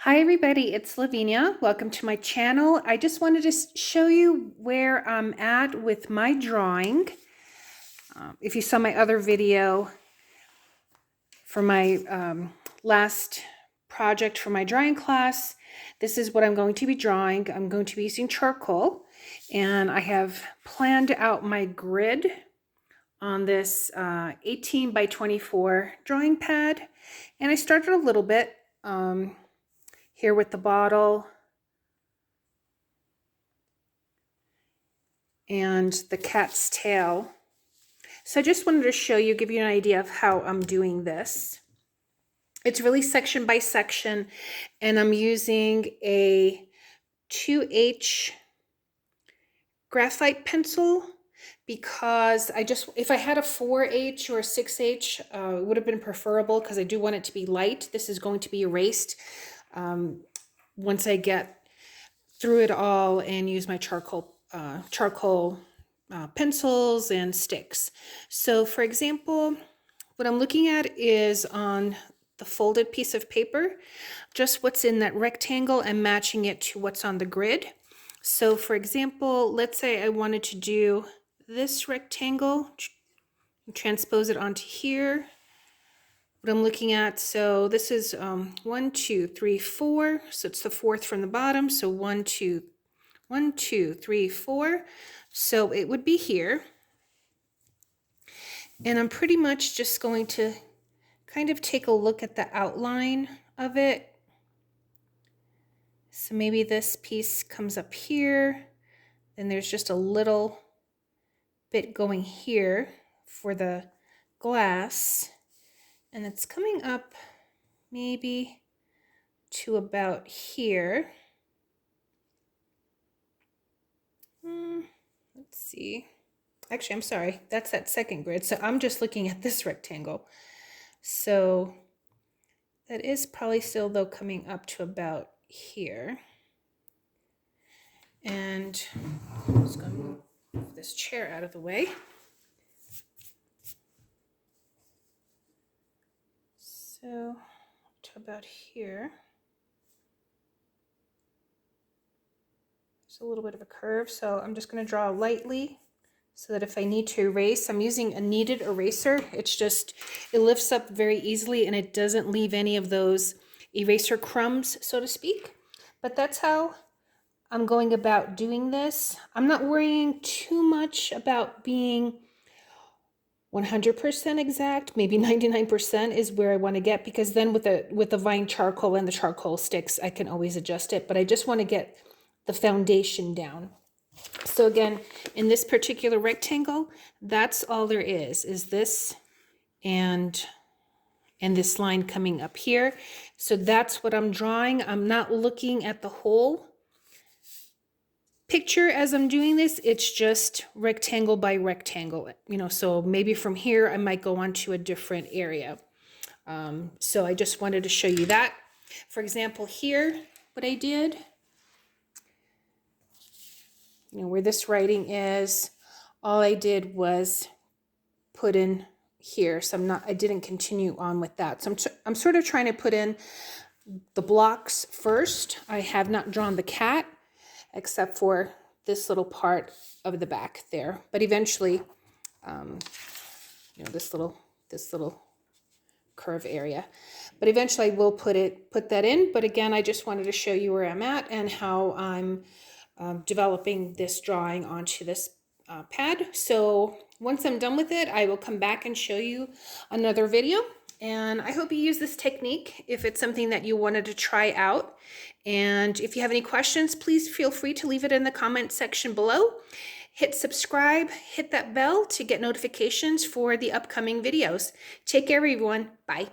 Hi everybody, it's Lavinia. Welcome to my channel. I just wanted to show you where I'm at with my drawing. If you saw my other video for my last project for my drawing class, this is what I'm going to be drawing. I'm going to be using charcoal, and I have planned out my grid on this 18 by 24 drawing pad, and I started a little bit here with the bottle and the cat's tail. So I just wanted to show you, give you an idea of how I'm doing this. It's really section by section, and I'm using a 2H graphite pencil because if I had a 4H or a 6H, it would have been preferable because I do want it to be light. This is going to be erased once I get through it all and use my charcoal pencils and sticks. So for example, what I'm looking at is on the folded piece of paper, just what's in that rectangle and matching it to what's on the grid. So for example, let's say I wanted to do this rectangle, transpose it onto here. What I'm looking at, so this is 1, 2, 3, 4. So it's the fourth from the bottom. So 1, 2, 3, 4. So it would be here. And I'm pretty much just going to kind of take a look at the outline of it. So maybe this piece comes up here, then there's just a little bit going here for the glass, and it's coming up maybe to about here. Let's see. Actually, I'm sorry, that's that second grid. So I'm just looking at this rectangle. So that is probably still though coming up to about here. And I'm just going to move this chair out of the way. So to about here. There's a little bit of a curve, so I'm just going to draw lightly so that if I need to erase, I'm using a kneaded eraser. It's just, it lifts up very easily and it doesn't leave any of those eraser crumbs, so to speak. But that's how I'm going about doing this. I'm not worrying too much about being 100% exact. Maybe 99% is where I want to get, because then with the vine charcoal and the charcoal sticks, I can always adjust it. But I just want to get the foundation down. So again, in this particular rectangle, that's all there is this and this line coming up here. So that's what I'm drawing. I'm not looking at the whole picture as I'm doing this. It's just rectangle by rectangle, so maybe from here I might go on to a different area. So I just wanted to show you that. For example, here, what I did, where this writing is, all I did was put in here. So I didn't continue on with that. So I'm sort of trying to put in the blocks first. I have not drawn the cat except for this little part of the back there. But eventually, this little curve area. But eventually I will put that in. But again, I just wanted to show you where I'm at and how I'm developing this drawing onto this pad. So once I'm done with it, I will come back and show you another video. And I hope you use this technique if it's something that you wanted to try out. And if you have any questions, please feel free to leave it in the comment section below. Hit subscribe, hit that bell to get notifications for the upcoming videos. Take care, everyone. Bye.